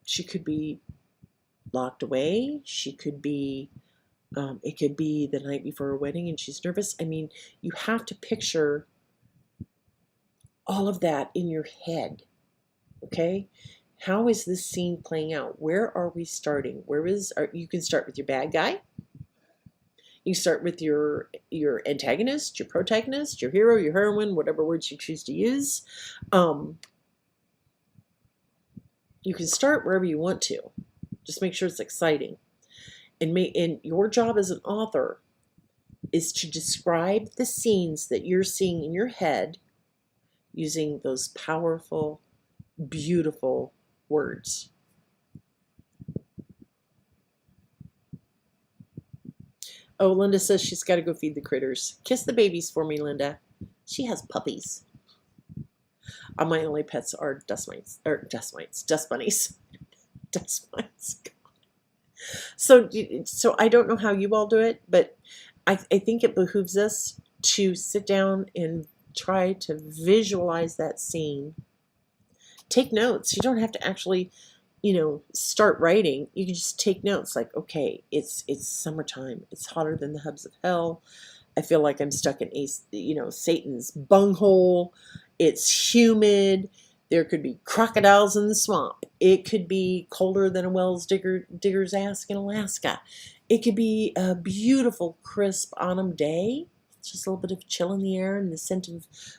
She could be locked away. She could be, it could be the night before her wedding and she's nervous. I mean, you have to picture all of that in your head, okay? How is this scene playing out? Where are we starting? You can start with your bad guy. You start with your antagonist, your protagonist, your hero, your heroine, whatever words you choose to use. You can start wherever you want to. Just make sure it's exciting. And your job as an author is to describe the scenes that you're seeing in your head using those powerful, beautiful words. Oh, Linda says she's got to go feed the critters. Kiss the babies for me, Linda. She has puppies. My only pets are dust bunnies. Dust mites. So I don't know how you all do it, but I think it behooves us to sit down and try to visualize that scene. Take notes. You don't have to actually, start writing. You can just take notes like, okay, it's summertime. It's hotter than the hubs of hell. I feel like I'm stuck in Satan's bunghole. It's humid. There could be crocodiles in the swamp. It could be colder than a Wells digger's ass in Alaska. It could be a beautiful, crisp autumn day. Just a little bit of chill in the air and the scent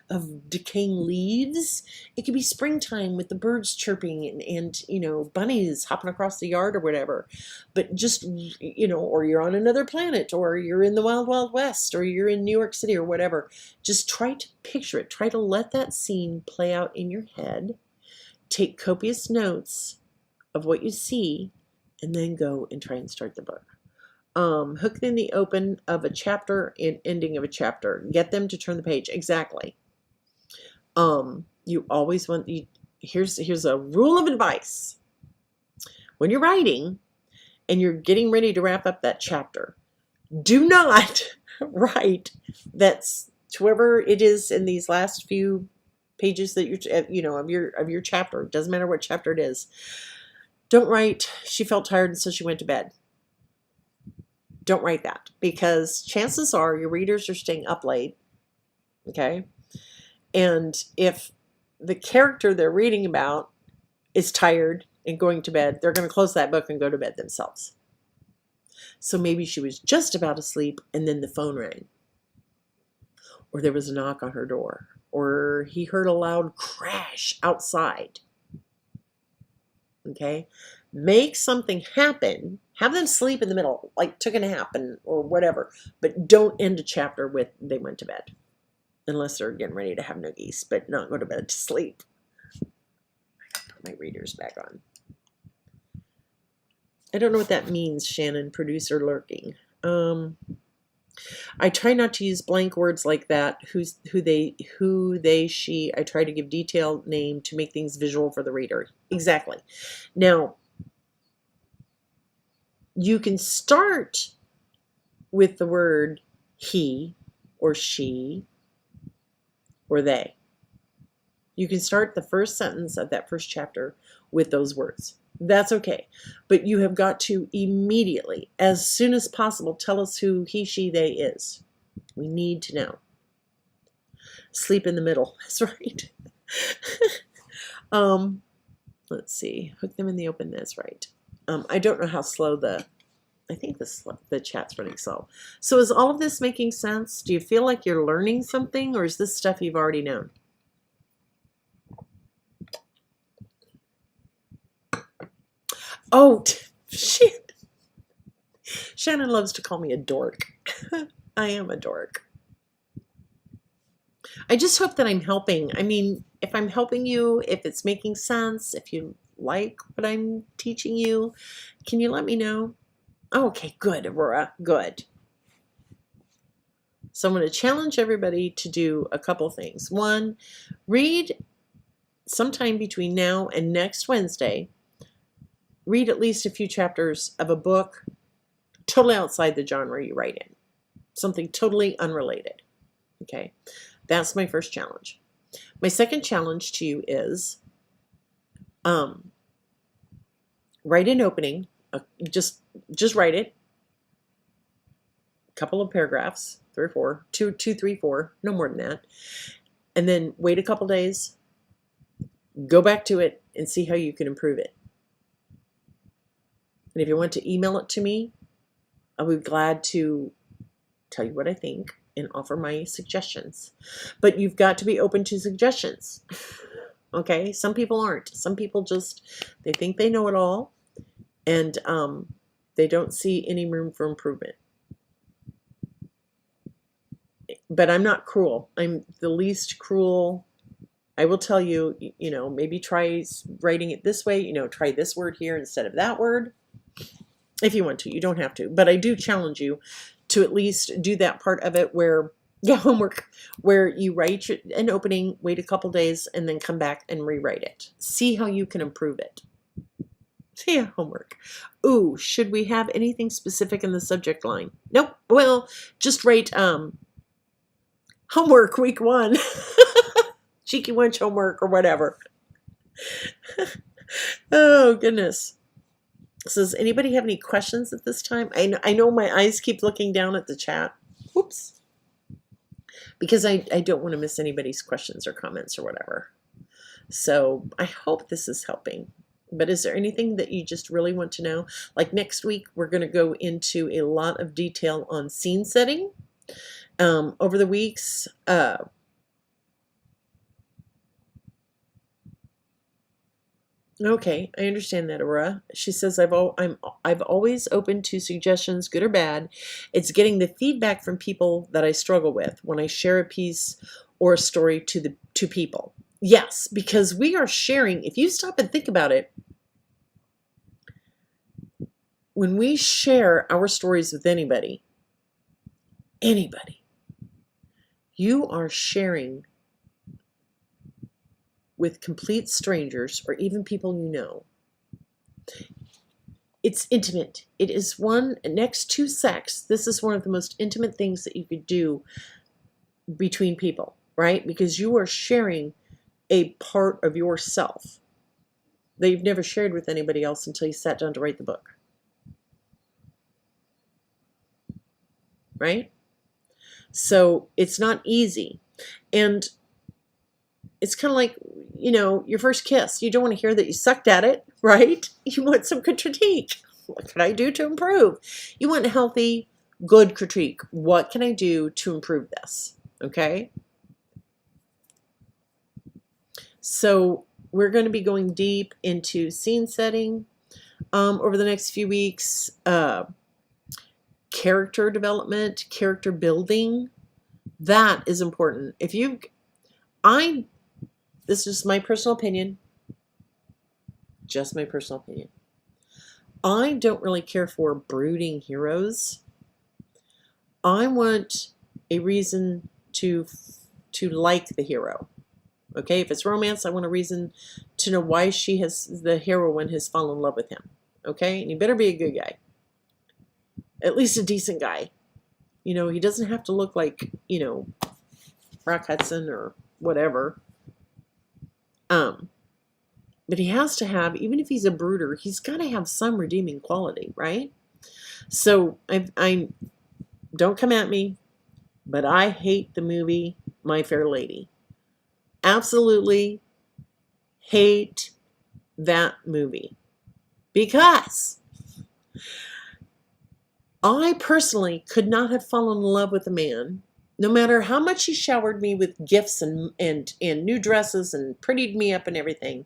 of decaying leaves. It could be springtime with the birds chirping and bunnies hopping across the yard or whatever. But just, or you're on another planet, or you're in the Wild Wild West, or you're in New York City or whatever. Just try to picture it. Try to let that scene play out in your head. Take copious notes of what you see, and then go and try and start the book. Hook in the open of a chapter and ending of a chapter. Get them to turn the page. Exactly. You always want, here's a rule of advice. When you're writing and you're getting ready to wrap up that chapter, do not write that's whoever it is in these last few pages that of your chapter. It doesn't matter what chapter it is. Don't write, she felt tired and so she went to bed. Don't write that, because chances are your readers are staying up late, okay? And if the character they're reading about is tired and going to bed, they're going to close that book and go to bed themselves. So maybe she was just about to sleep and then the phone rang, or there was a knock on her door, or he heard a loud crash outside, okay? Make something happen. Have them sleep in the middle, like took a nap or whatever. But don't end a chapter with they went to bed. Unless they're getting ready to have noogies, but not go to bed to sleep. Put my readers back on. I don't know what that means, Shannon, producer lurking. I try not to use blank words like that. Who, they, she. I try to give detailed name to make things visual for the reader. Exactly. Now, you can start with the word he or she or they. You can start the first sentence of that first chapter with those words. That's okay. But you have got to immediately, as soon as possible, tell us who he, she, they is. We need to know. Sleep in the middle. That's right. Let's see. Hook them in the open. That's right. I don't know how slow I think the chat's running slow. So is all of this making sense? Do you feel like you're learning something, or is this stuff you've already known? Oh, shit. Shannon loves to call me a dork. I am a dork. I just hope that I'm helping. I mean, if I'm helping you, if it's making sense, if you like what I'm teaching you, can you let me know? Oh, okay, good, Aurora, good. So I'm going to challenge everybody to do a couple things. One, read sometime between now and next Wednesday, read at least a few chapters of a book totally outside the genre you write in. Something totally unrelated. Okay? That's my first challenge. My second challenge to you is write an opening. Just write it. A couple of paragraphs, 3 or 4, 2, 3, 4, no more than that. And then wait a couple days, go back to it, and see how you can improve it. And if you want to email it to me, I'll be glad to tell you what I think and offer my suggestions. But you've got to be open to suggestions. Okay? Some people aren't. Some people just, they think they know it all, and they don't see any room for improvement. But I'm not cruel. I'm the least cruel. I will tell you, maybe try writing it this way, try this word here instead of that word. If you want to, you don't have to. But I do challenge you to at least do that part of it where, homework, where you write an opening, wait a couple days, and then come back and rewrite it. See how you can improve it. Yeah, homework. Ooh, should we have anything specific in the subject line? Nope. Well, just write homework week 1. Cheeky wench homework or whatever. Oh, goodness. So does anybody have any questions at this time? I know my eyes keep looking down at the chat. Oops. Because I don't want to miss anybody's questions or comments or whatever. So I hope this is helping. But is there anything that you just really want to know? Like next week, we're going to go into a lot of detail on scene setting. Over the weeks, okay, I understand that, Aurora. She says, I've always open to suggestions, good or bad. It's getting the feedback from people that I struggle with when I share a piece or a story to people. Yes, because we are sharing. If you stop and think about it, when we share our stories with anybody, you are sharing with complete strangers or even people you know. It's intimate. It is one next to sex. This is one of the most intimate things that you could do between people, right? Because you are sharing a part of yourself that you've never shared with anybody else until you sat down to write the book. Right? So it's not easy. And it's kind of like, your first kiss. You don't want to hear that you sucked at it, right? You want some good critique. What can I do to improve? You want a healthy, good critique. What can I do to improve this? Okay? So we're going to be going deep into scene setting over the next few weeks. Character development, character building. That is important. This is my personal opinion. Just my personal opinion. I don't really care for brooding heroes. I want a reason to like the hero. Okay, if it's romance, I want a reason to know why the heroine has fallen in love with him. Okay, and he better be a good guy. At least a decent guy. He doesn't have to look like, Rock Hudson or whatever. But he has to have, even if he's a brooder, he's got to have some redeeming quality, right? So I don't come at me, but I hate the movie My Fair Lady. Absolutely hate that movie. Because I personally could not have fallen in love with a man, no matter how much he showered me with gifts and new dresses and prettied me up and everything.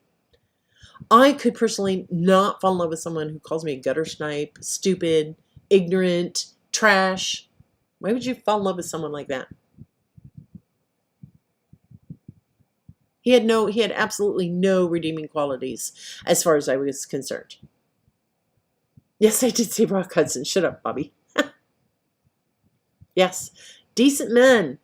I could personally not fall in love with someone who calls me a gutter snipe, stupid, ignorant, trash. Why would you fall in love with someone like that? He had absolutely no redeeming qualities as far as I was concerned. Yes, I did say Rock Hudson. Shut up, Bobby. Yes, decent men.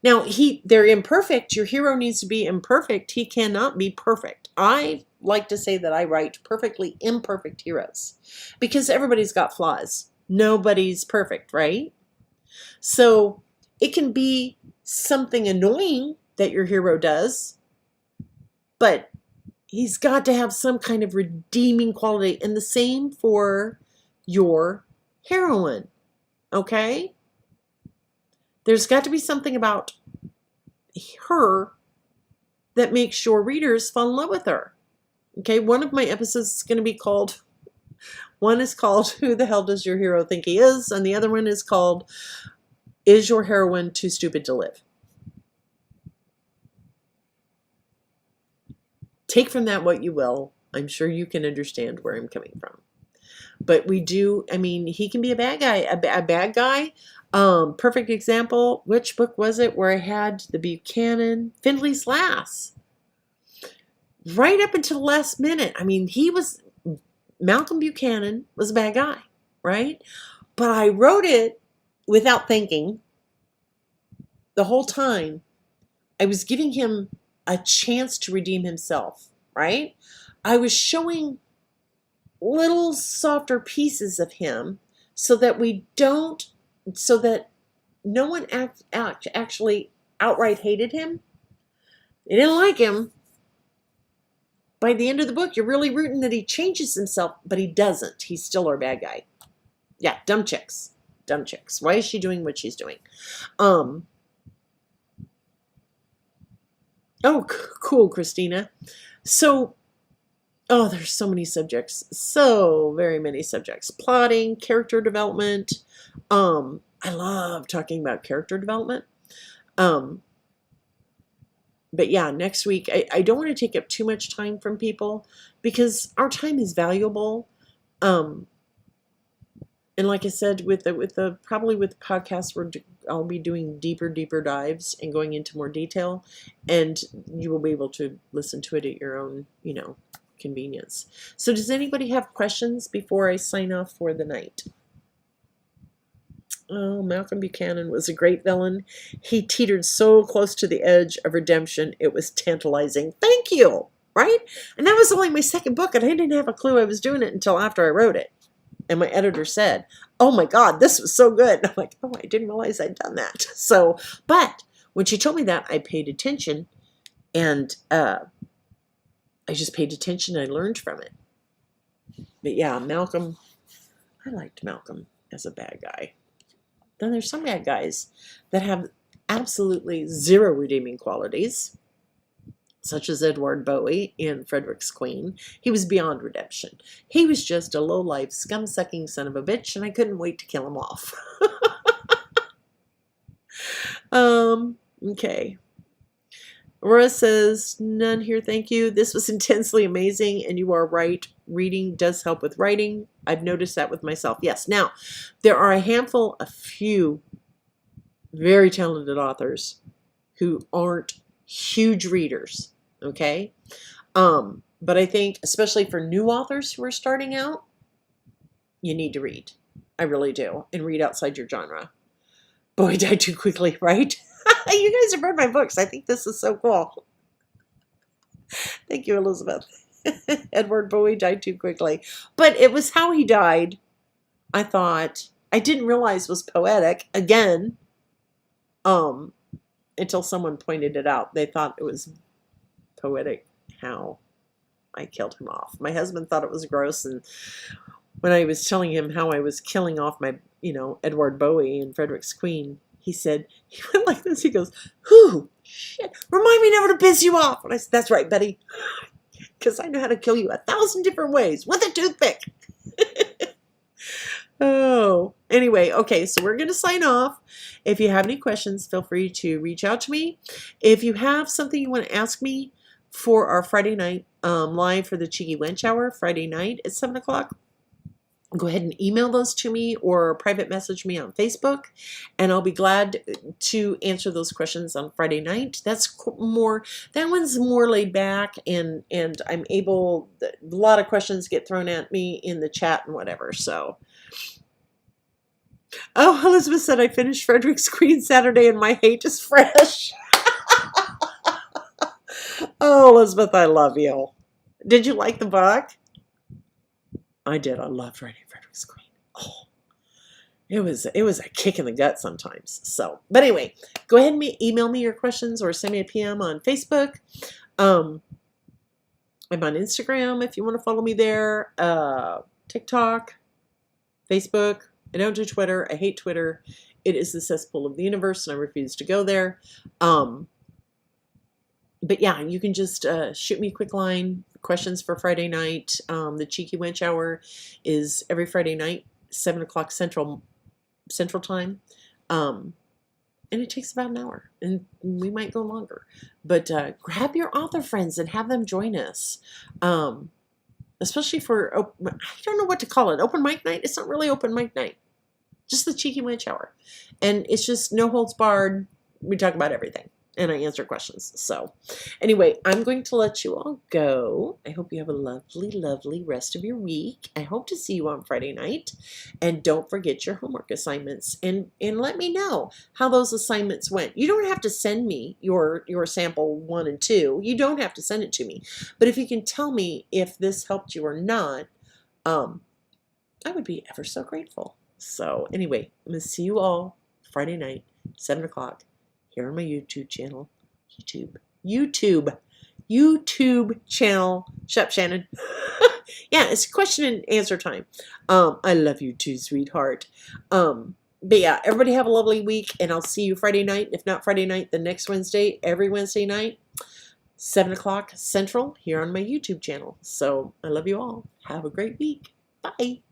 Now, they're imperfect. Your hero needs to be imperfect. He cannot be perfect. I like to say that I write perfectly imperfect heroes because everybody's got flaws. Nobody's perfect, right? So it can be something annoying that your hero does, but he's got to have some kind of redeeming quality. And the same for your heroine, okay? There's got to be something about her that makes your readers fall in love with her. Okay, one of my episodes is going to be called, one is called Who the Hell Does Your Hero Think He Is? And the other one is called Is Your Heroine Too Stupid to Live? Take from that what you will. I'm sure you can understand where I'm coming from. But we do, I mean, he can be a bad guy. A bad guy. Perfect example, which book was it where I had the Buchanan, Findlay's Lass? Right up until the last minute. I mean, Malcolm Buchanan was a bad guy, right? But I wrote it without thinking the whole time. I was giving him a chance to redeem himself, right? I was showing little softer pieces of him so that no one actually outright hated him. They didn't like him. By the end of the book, you're really rooting that he changes himself, but he doesn't. He's still our bad guy. Yeah, dumb chicks. Dumb chicks. Why is she doing what she's doing? Oh, cool, Christina. So, there's so many subjects. So very many subjects. Plotting, character development. I love talking about character development. But yeah, next week, I don't want to take up too much time from people because our time is valuable. And like I said, with the podcast, I'll be doing deeper dives and going into more detail, and you will be able to listen to it at your own, convenience. So does anybody have questions before I sign off for the night? Oh, Malcolm Buchanan was a great villain. He teetered so close to the edge of redemption, it was tantalizing. Thank you, right? And that was only my second book, and I didn't have a clue I was doing it until after I wrote it. And my editor said, "Oh my God, this was so good." And I'm like, "Oh, I didn't realize I'd done that." So, but when she told me that, I paid attention, and I just paid attention and I learned from it. But yeah, Malcolm, I liked Malcolm as a bad guy. Then there's some bad guys that have absolutely zero redeeming qualities, such as Edward Bowie in Frederick's Queen. He was beyond redemption. He was just a low-life, scum-sucking son of a bitch, and I couldn't wait to kill him off. Okay. Aurora says, "None here, thank you. This was intensely amazing, and you are right. Reading does help with writing. I've noticed that with myself." Yes. Now, there are a few very talented authors who aren't huge readers, okay? But I think, especially for new authors who are starting out, you need to read. I really do. And read outside your genre. Boy, died too quickly, right? You guys have read my books. I think this is so cool. Thank you, Elizabeth. Edward Bowie died too quickly. But it was how he died, I didn't realize was poetic, again, until someone pointed it out. They thought it was poetic how I killed him off. My husband thought it was gross, and when I was telling him how I was killing off my, Edward Bowie in Frederick's Queen, he went like this, he goes, "Whew, shit, remind me never to piss you off." And I said, "That's right, Betty, because I know how to kill you 1,000 different ways with a toothpick." Oh, anyway, okay, so we're going to sign off. If you have any questions, feel free to reach out to me. If you have something you want to ask me for our Friday night live for the Cheeky Wench Hour, Friday night at 7 o'clock, go ahead and email those to me or private message me on Facebook, and I'll be glad to answer those questions on Friday night. That one's more laid back, and I'm able, a lot of questions get thrown at me in the chat and whatever, so Oh, Elizabeth said I finished Frederick's Queen Saturday and my hate is fresh. Oh, Elizabeth, I love you. Did you like the book? I did. I loved writing Frederick's Queen. Oh, it was a kick in the gut sometimes. So, but anyway, go ahead and email me your questions or send me a PM on Facebook. I'm on Instagram if you want to follow me there. TikTok, Facebook. I don't do Twitter. I hate Twitter. It is the cesspool of the universe, and I refuse to go there. But yeah, you can just shoot me a quick line. Questions for Friday night. The Cheeky Wench Hour is every Friday night, 7 o'clock Central Time. And it takes about an hour, and we might go longer. But grab your author friends and have them join us. Especially for, I don't know what to call it, open mic night? It's not really open mic night. Just the Cheeky Wench Hour. And it's just no holds barred. We talk about everything. And I answer questions. So anyway, I'm going to let you all go. I hope you have a lovely, lovely rest of your week. I hope to see you on Friday night. And don't forget your homework assignments. And let me know how those assignments went. You don't have to send me your sample 1 and 2. You don't have to send it to me. But if you can tell me if this helped you or not, I would be ever so grateful. So anyway, I'm going to see you all Friday night, 7 o'clock. Here on my YouTube channel. YouTube channel. Shut up, Shannon. Yeah, it's question and answer time. I love you too, sweetheart. But yeah, everybody have a lovely week, and I'll see you Friday night. If not Friday night, the next Wednesday, every Wednesday night, 7 o'clock Central, here on my YouTube channel. So I love you all. Have a great week. Bye.